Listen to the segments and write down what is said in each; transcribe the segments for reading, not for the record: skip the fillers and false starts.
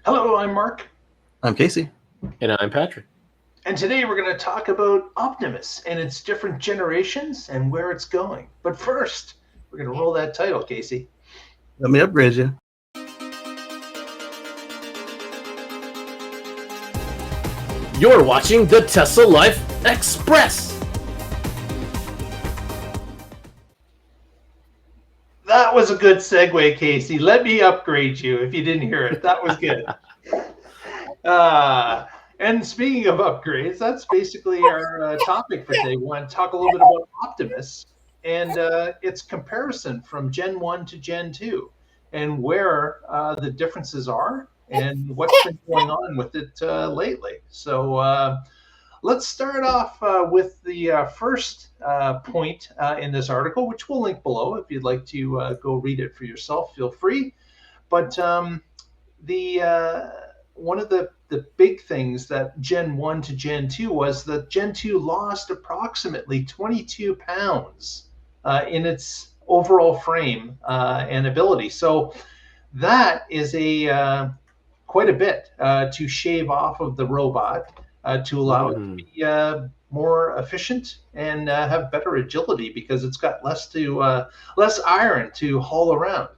Hello, I'm Mark, I'm Casey. And I'm Patrick. and today we're going to talk about Optimus and its different generations and where it's going. But first, we're going to roll that title, Casey. Let me upgrade you. You're watching the Tesla Life Express. That was a good segue, Casey. Let me upgrade you if you didn't hear it. That was good. And speaking of upgrades, that's basically our topic for today. We want to talk a little bit about Optimus and its comparison from Gen 1 to Gen 2 and where the differences are and what's been going on with it lately. So let's start off with the first point in this article, which we'll link below. If you'd like to go read it for yourself, feel free. But the one of the big things that Gen 1 to Gen 2 was that Gen 2 lost approximately 22 pounds in its overall frame and ability. So that is a quite a bit to shave off of the robot to allow it to be more efficient and have better agility because it's got less iron to haul around.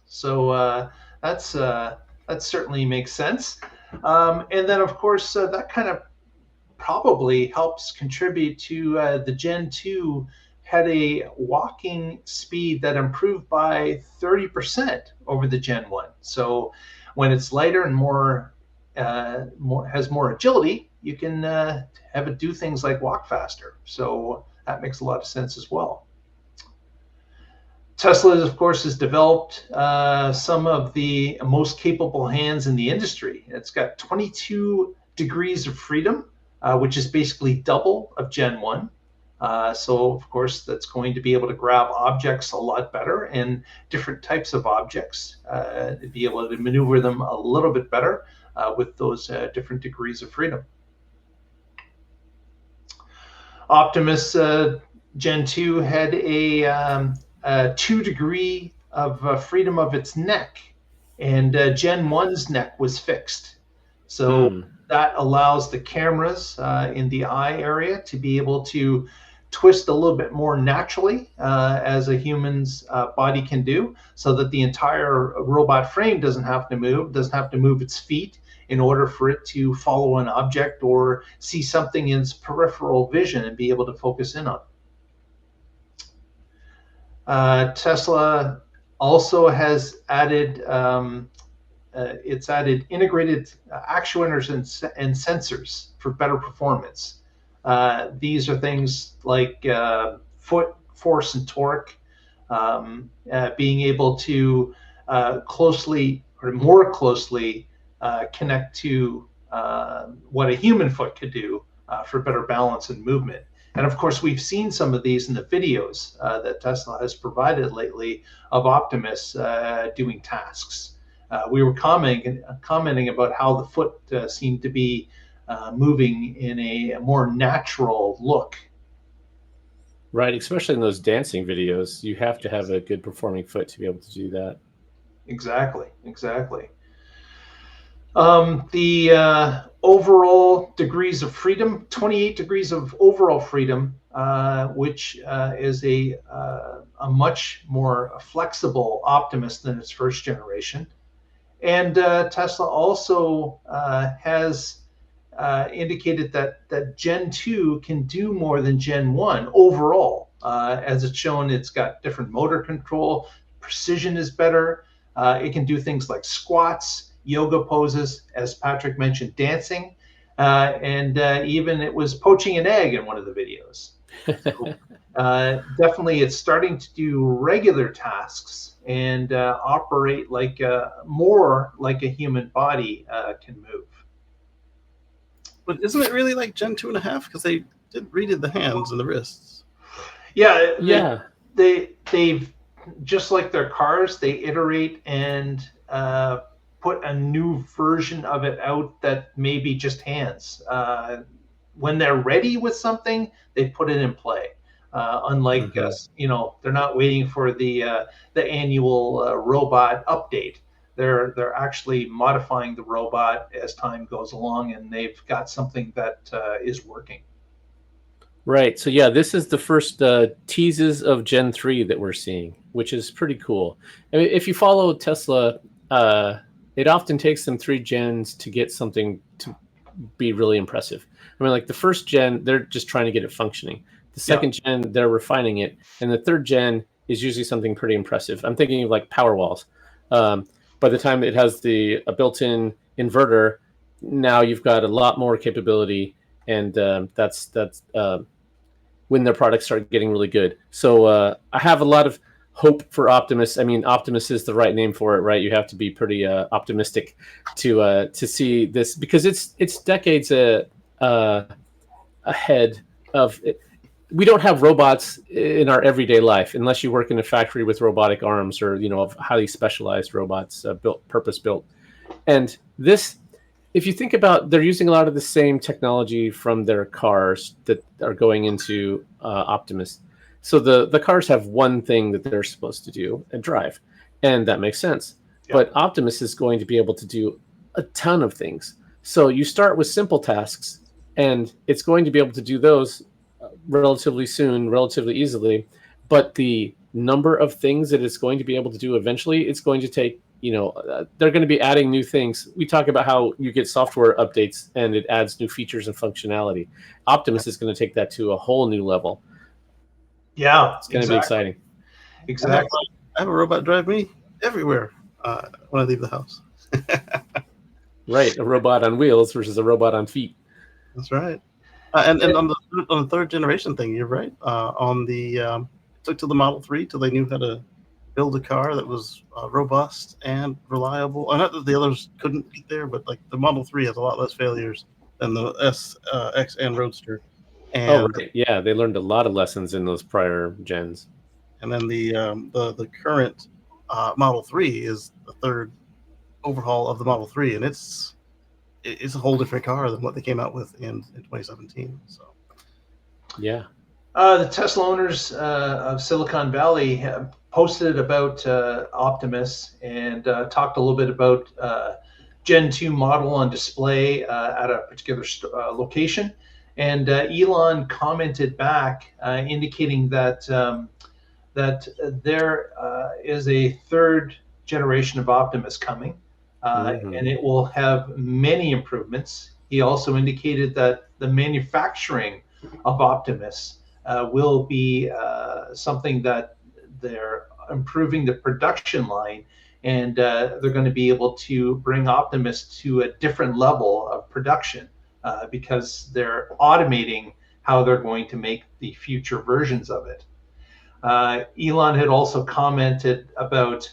So that certainly makes sense. And then, of course, that kind of probably helps contribute to the Gen 2 had a walking speed that improved by 30% over the Gen 1. So when it's lighter and has more agility, you can have it do things like walk faster. So that makes a lot of sense as well. Tesla, of course, has developed some of the most capable hands in the industry. It's got 22 degrees of freedom, which is basically double of Gen 1. So, of course, that's going to be able to grab objects a lot better and different types of objects, to be able to maneuver them a little bit better with those different degrees of freedom. Optimus Gen 2 had a 2 degree of freedom of its neck, and Gen 1's neck was fixed. So that allows the cameras in the eye area to be able to twist a little bit more naturally as a human's body can do, so that the entire robot frame doesn't have to move its feet in order for it to follow an object or see something in its peripheral vision and be able to focus in on it. Tesla also has added it's added integrated actuators and sensors for better performance. These are things like foot force and torque, being able to closely or more closely connect to what a human foot could do for better balance and movement. And of course, we've seen some of these in the videos that Tesla has provided lately of Optimus doing tasks. We were commenting about how the foot seemed to be moving in a more natural look. Right, especially in those dancing videos, you have to have a good performing foot to be able to do that. Exactly. The overall degrees of freedom, 28 degrees of overall freedom, which is a much more flexible Optimus than its first generation. And Tesla also has indicated that Gen 2 can do more than Gen 1 overall. As it's shown, it's got different motor control, precision is better. It can do things like squats, yoga poses, as Patrick mentioned, dancing, and even it was poaching an egg in one of the videos. So, definitely, it's starting to do regular tasks and operate more like a human body can move. But isn't it really like Gen 2.5? Because they did redid the hands and the wrists. Yeah. They've just like their cars, they iterate and put a new version of it out that may be just hands. When they're ready with something, they put it in play. Unlike us, they're not waiting for the annual robot update. they're actually modifying the robot as time goes along, and they've got something that is working. Right. So yeah, this is the first teases of Gen 3 that we're seeing, which is pretty cool. I mean, if you follow Tesla, it often takes them 3 gens to get something to be really impressive. I mean, like the first gen, they're just trying to get it functioning. The Yeah. second gen, they're refining it, and the third gen is usually something pretty impressive. I'm thinking of like power walls. By the time it has a built-in inverter, now you've got a lot more capability, and that's when their products start getting really good. So I have a lot of hope for Optimus. I mean, Optimus is the right name for it, right? You have to be pretty optimistic to see this, because it's decades ahead of it. We don't have robots in our everyday life unless you work in a factory with robotic arms, or of highly specialized robots purpose built. And this, if you think about, they're using a lot of the same technology from their cars that are going into Optimus. So the cars have one thing that they're supposed to do and drive, and that makes sense. Yeah. But Optimus is going to be able to do a ton of things. So you start with simple tasks, and it's going to be able to do those relatively soon, relatively easily. But the number of things that it's going to be able to do eventually, it's going to take, they're going to be adding new things. We talk about how you get software updates and it adds new features and functionality. Optimus is going to take that to a whole new level. Yeah, It's going to be exciting. Exactly. I have a robot drive me everywhere when I leave the house. Right, a robot on wheels versus a robot on feet. That's right. And on the third generation thing, you're right. It took to the Model 3 till they knew how to build a car that was robust and reliable. Not that the others couldn't get there, but like the Model 3 has a lot less failures than the S, X, and Roadster. And, right. Yeah, they learned a lot of lessons in those prior gens. And then the current Model 3 is the third overhaul of the Model 3, and it's a whole different car than what they came out with in 2017. So yeah. The Tesla owners of Silicon Valley posted about Optimus and talked a little bit about Gen 2 model on display at a particular location. And Elon commented back, indicating that there is a third generation of Optimus coming, and it will have many improvements. He also indicated that the manufacturing of Optimus will be something that they're improving the production line, and they're going to be able to bring Optimus to a different level of production because they're automating how they're going to make the future versions of it. Elon had also commented about,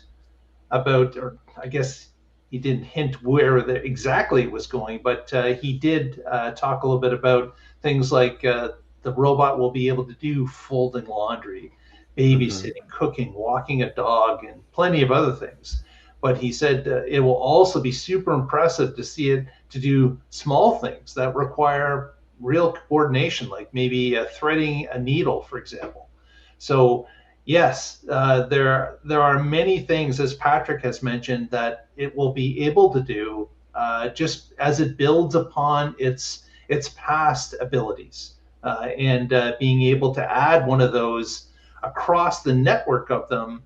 or I guess he didn't hint where exactly it was going, but he did talk a little bit about things like the robot will be able to do folding laundry, babysitting, cooking, walking a dog, and plenty of other things. But he said it will also be super impressive to see it to do small things that require real coordination, like maybe threading a needle, for example. So yes, there are many things, as Patrick has mentioned, that it will be able to do just as it builds upon its past abilities, and being able to add one of those across the network of them.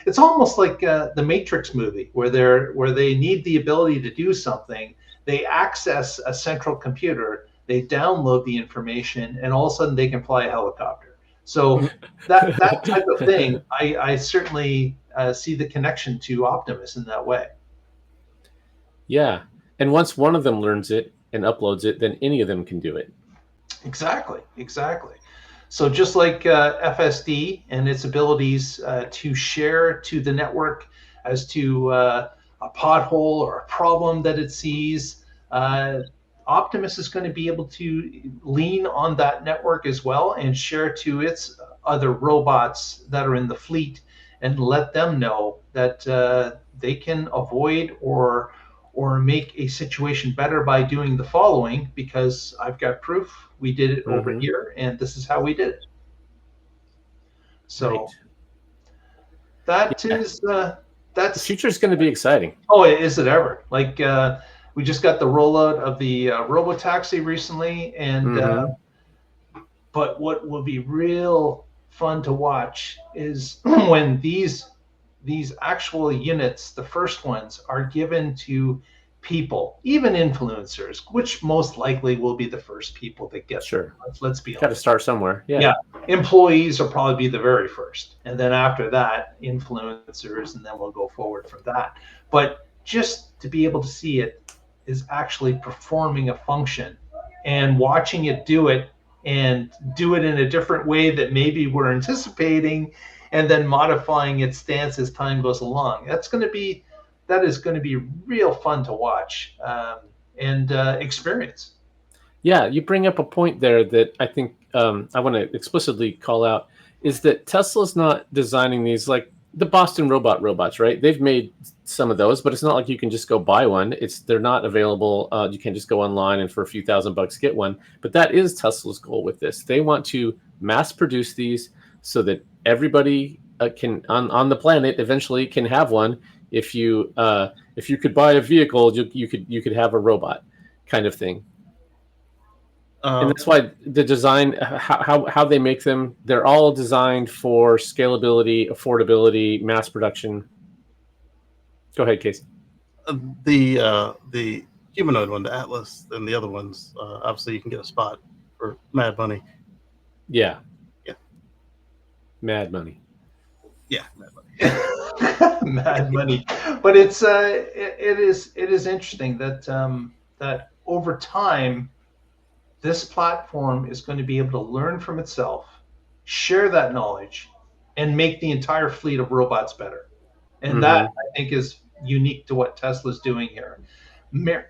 It's almost like the Matrix movie, where they need the ability to do something. They access a central computer, they download the information, and all of a sudden they can fly a helicopter. So that type of thing, I certainly see the connection to Optimus in that way. Yeah, and once one of them learns it and uploads it, then any of them can do it. Exactly. So just like FSD and its abilities to share to the network as to a pothole or a problem that it sees, Optimus is going to be able to lean on that network as well and share to its other robots that are in the fleet, and let them know that they can avoid or make a situation better by doing the following, because I've got proof we did it over here, and this is how we did it. So that is The future is going to be exciting. Oh, is it ever? Like we just got the rollout of the robotaxi recently, and but what will be real fun to watch is when these actual units, the first ones, are given to people, even influencers, which most likely will be the first people that get them. Sure. Let's be Got to honest. start somewhere. Yeah. Yeah. Employees will probably be the very first. And then after that, influencers, and then we'll go forward from that. But just to be able to see it is actually performing a function and watching it do it and do it in a different way that maybe we're anticipating and then modifying its stance as time goes along. That is going to be real fun to watch and experience. Yeah, you bring up a point there that I think I want to explicitly call out is that Tesla's not designing these like the Boston robots, right? They've made some of those, but it's not like you can just go buy one. They're not available. You can just go online and for a few $1,000 get one. But that is Tesla's goal with this. They want to mass produce these so that everybody can on the planet eventually can have one. If you could buy a vehicle, you could have a robot, kind of thing. And that's why the design, how they make them, they're all designed for scalability, affordability, mass production. Go ahead, Case. The humanoid one, the Atlas, and the other ones, obviously you can get a spot for mad money. Yeah. Yeah. Mad money. Yeah, mad money. Mad money. But it is interesting that that over time this platform is going to be able to learn from itself, share that knowledge, and make the entire fleet of robots better. And that I think is unique to what Tesla's doing here.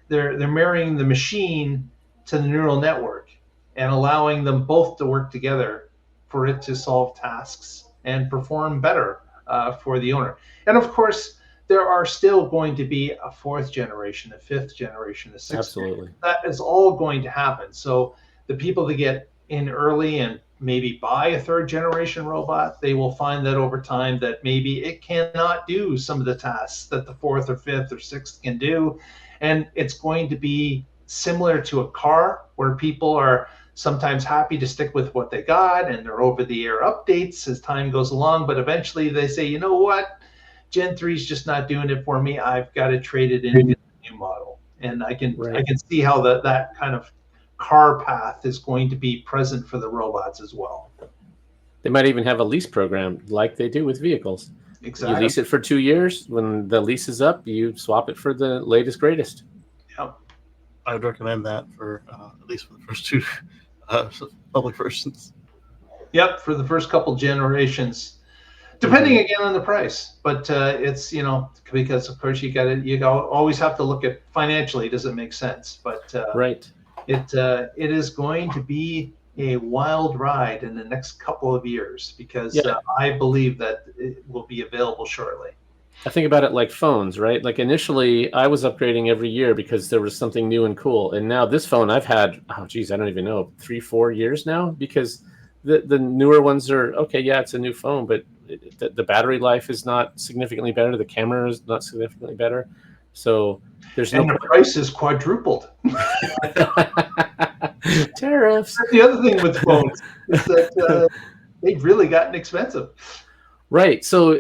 They're marrying the machine to the neural network and allowing them both to work together for it to solve tasks and perform better for the owner. And of course, there are still going to be a fourth generation, a fifth generation, a sixth. Absolutely. Generation. That is all going to happen. So the people that get in early and maybe buy a third generation robot, they will find that over time that maybe it cannot do some of the tasks that the fourth or fifth or sixth can do. And it's going to be similar to a car where people are sometimes happy to stick with what they got and they're over the air updates as time goes along. But eventually they say, you know what? Gen 3 is just not doing it for me. I've got to trade it in a new model. And I can see how that kind of car path is going to be present for the robots as well. They might even have a lease program like they do with vehicles. Exactly. You lease it for 2 years. When the lease is up, you swap it for the latest, greatest. Yep. I would recommend that for at least for the first two public versions. Yep, for the first couple generations. Depending again on the price, but it's because of course you always have to look at financially, does it make sense? But right, it is going to be a wild ride in the next couple of years because I believe that it will be available shortly. I think about it like phones, right? Like initially, I was upgrading every year because there was something new and cool, and now this phone I've had, I don't even know, 3-4 years now because the newer ones are okay. Yeah, it's a new phone, but the battery life is not significantly better. The camera is not significantly better. So there's the price is quadrupled. Tariffs. That's the other thing with phones is that they've really gotten expensive. Right. So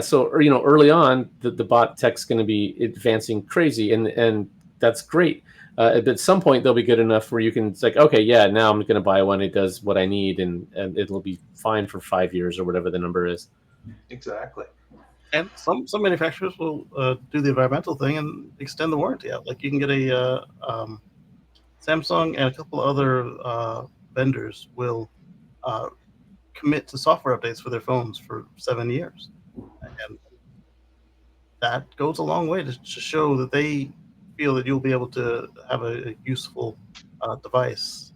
So early on, the bot tech's going to be advancing crazy, and that's great. At some point, they'll be good enough where you can. It's like, okay, yeah, now I'm going to buy one. It does what I need, and it'll be fine for 5 years or whatever the number is. Exactly. And some manufacturers will do the environmental thing and extend the warranty out. Like you can get a Samsung and a couple other vendors will commit to software updates for their phones for 7 years, and that goes a long way to show that they feel that you'll be able to have a useful device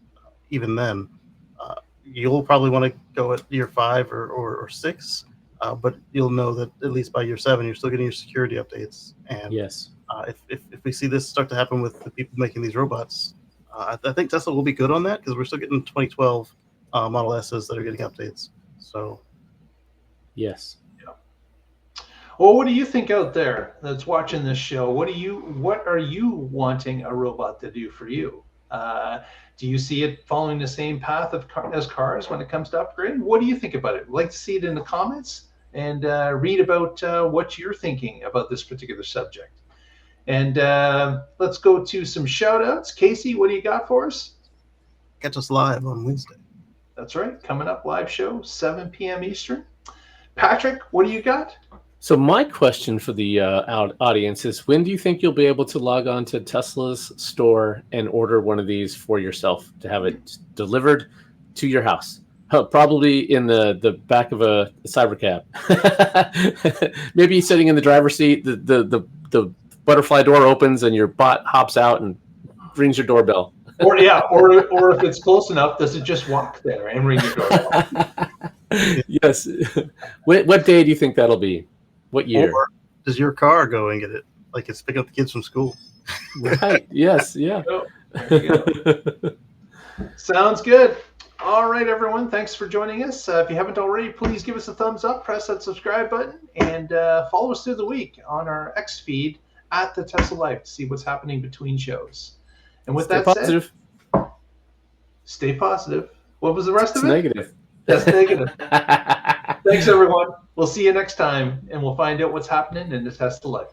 even then. You'll probably want to go at year 5 or 6, but you'll know that at least by year 7 you're still getting your security updates. And yes, if we see this start to happen with the people making these robots, I think Tesla will be good on that because we're still getting 2012 Model S's that are getting updates. So yes. Well, what do you think out there that's watching this show? What are you wanting a robot to do for you? Do you see it following the same path as cars when it comes to upgrading? What do you think about it? I'd like to see it in the comments and read about what you're thinking about this particular subject. And let's go to some shout outs. Casey, what do you got for us? Catch us live on Wednesday. That's right. Coming up, live show, 7 p.m. Eastern. Patrick, what do you got? So my question for the audience is, when do you think you'll be able to log on to Tesla's store and order one of these for yourself to have it delivered to your house? Probably in the back of a cybercab. Maybe sitting in the driver's seat, the butterfly door opens and your bot hops out and rings your doorbell. Or if it's close enough, does it just walk there and ring your doorbell? Yes. What day do you think that'll be? What year? Or does your car go and get it? Like it's picking up the kids from school. Right. Yes. Yeah. There you go. Sounds good. All right, everyone. Thanks for joining us. If you haven't already, please give us a thumbs up, press that subscribe button, and follow us through the week on our X feed at the Tesla Life to see what's happening between shows. And with that said, stay positive. What was the rest of it? Negative. That's negative. Thanks, everyone. We'll see you next time, and we'll find out what's happening in the Tesla Life.